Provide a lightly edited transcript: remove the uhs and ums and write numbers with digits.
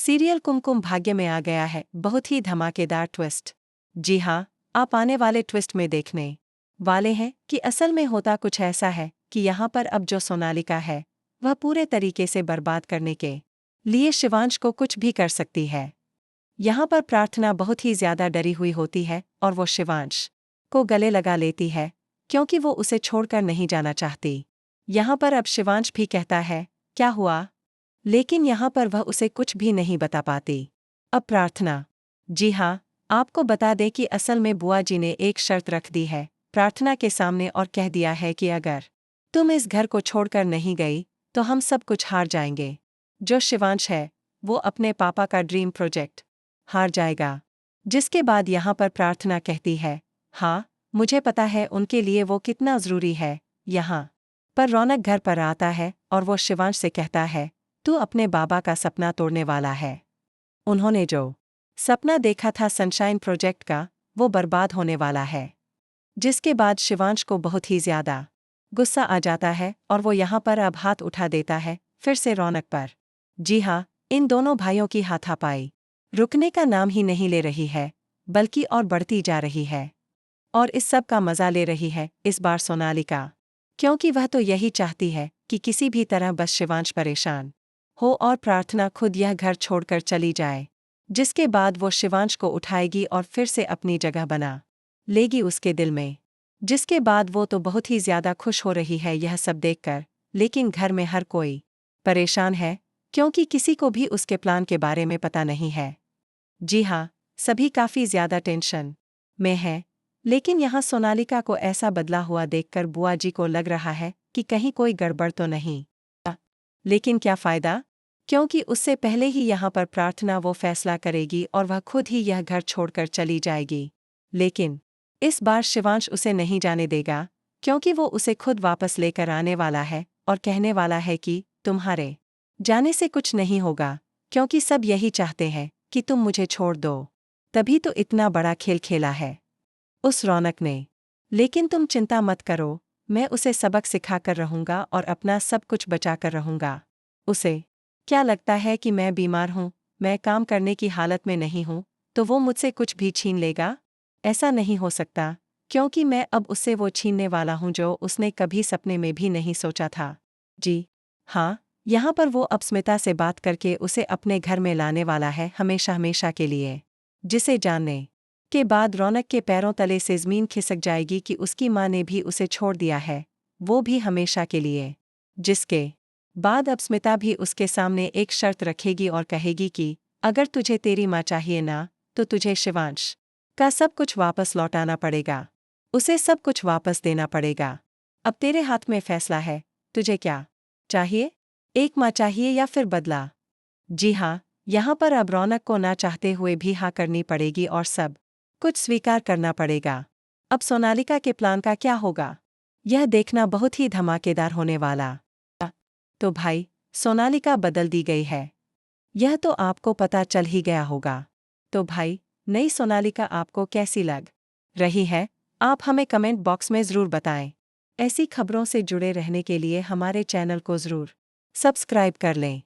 Serial Kumkum Bhagya में आ गया है बहुत ही धमाकेदार ट्विस्ट। जी हाँ, आप आने वाले ट्विस्ट में देखने वाले हैं कि असल में होता कुछ ऐसा है कि यहाँ पर अब जो सोनालिका है वह पूरे तरीके से बर्बाद करने के लिए शिवांश को कुछ भी कर सकती है। यहाँ पर प्रार्थना बहुत ही ज्यादा डरी हुई होती है और वो शिवांश को गले लगा लेती है क्योंकि वो उसे छोड़कर नहीं जाना चाहती। यहाँ पर अब शिवांश भी कहता है क्या हुआ, लेकिन यहाँ पर वह उसे कुछ भी नहीं बता पाती। अब प्रार्थना, जी हाँ, आपको बता दें कि असल में बुआ जी ने एक शर्त रख दी है प्रार्थना के सामने और कह दिया है कि अगर तुम इस घर को छोड़कर नहीं गई तो हम सब कुछ हार जाएंगे। जो शिवांश है वो अपने पापा का ड्रीम प्रोजेक्ट हार जाएगा। जिसके बाद यहाँ पर प्रार्थना कहती है हाँ, मुझे पता है उनके लिए वो कितना ज़रूरी है। यहाँ पर रौनक घर पर आता है और वो शिवांश से कहता है तू अपने बाबा का सपना तोड़ने वाला है। उन्होंने जो सपना देखा था सनशाइन प्रोजेक्ट का वो बर्बाद होने वाला है। जिसके बाद शिवांश को बहुत ही ज्यादा गुस्सा आ जाता है और वो यहाँ पर अब हाथ उठा देता है फिर से रौनक पर। जी हाँ, इन दोनों भाइयों की हाथापाई रुकने का नाम ही नहीं ले रही है बल्कि और बढ़ती जा रही है। और इस सब का मजा ले रही है इस बार सोनालिका, क्योंकि वह तो यही चाहती है कि किसी भी तरह बस शिवांश परेशान हो और प्रार्थना खुद यह घर छोड़कर चली जाए। जिसके बाद वो शिवांश को उठाएगी और फिर से अपनी जगह बना लेगी उसके दिल में। जिसके बाद वो तो बहुत ही ज्यादा खुश हो रही है यह सब देखकर, लेकिन घर में हर कोई परेशान है क्योंकि किसी को भी उसके प्लान के बारे में पता नहीं है। जी हाँ, सभी काफी ज्यादा टेंशन में हैं। लेकिन यहाँ सोनालिका को ऐसा बदला हुआ देखकर बुआ जी को लग रहा है कि कहीं कोई गड़बड़ तो नहीं। लेकिन क्या फायदा, क्योंकि उससे पहले ही यहाँ पर प्रार्थना वो फैसला करेगी और वह खुद ही यह घर छोड़कर चली जाएगी। लेकिन इस बार शिवांश उसे नहीं जाने देगा क्योंकि वो उसे खुद वापस लेकर आने वाला है और कहने वाला है कि तुम्हारे जाने से कुछ नहीं होगा क्योंकि सब यही चाहते हैं कि तुम मुझे छोड़ दो, तभी तो इतना बड़ा खेल खेला है उस रौनक ने। लेकिन तुम चिंता मत करो, मैं उसे सबक सिखाकर रहूंगा और अपना सब कुछ बचाकर रहूंगा। उसे क्या लगता है कि मैं बीमार हूँ, मैं काम करने की हालत में नहीं हूँ, तो वो मुझसे कुछ भी छीन लेगा? ऐसा नहीं हो सकता क्योंकि मैं अब उससे वो छीनने वाला हूँ जो उसने कभी सपने में भी नहीं सोचा था। जी हाँ, यहाँ पर वो अब स्मिता से बात करके उसे अपने घर में लाने वाला है हमेशा हमेशा के लिए। जिसे जानने के बाद रौनक के पैरों तले से ज़मीन खिसक जाएगी कि उसकी माँ ने भी उसे छोड़ दिया है, वो भी हमेशा के लिए। जिसके बाद अब स्मिता भी उसके सामने एक शर्त रखेगी और कहेगी कि अगर तुझे तेरी माँ चाहिए ना तो तुझे शिवांश का सब कुछ वापस लौटाना पड़ेगा, उसे सब कुछ वापस देना पड़ेगा। अब तेरे हाथ में फैसला है, तुझे क्या चाहिए, एक माँ चाहिए या फिर बदला? जी हाँ, यहाँ पर अब रौनक को ना चाहते हुए भी हाँ करनी पड़ेगी और सब कुछ स्वीकार करना पड़ेगा। अब सोनालिका के प्लान का क्या होगा, यह देखना बहुत ही धमाकेदार होने वाला। तो भाई, सोनालिका बदल दी गई है, यह तो आपको पता चल ही गया होगा। तो भाई, नई सोनालिका आपको कैसी लग रही है, आप हमें कमेंट बॉक्स में ज़रूर बताएं। ऐसी खबरों से जुड़े रहने के लिए हमारे चैनल को ज़रूर सब्सक्राइब कर लें।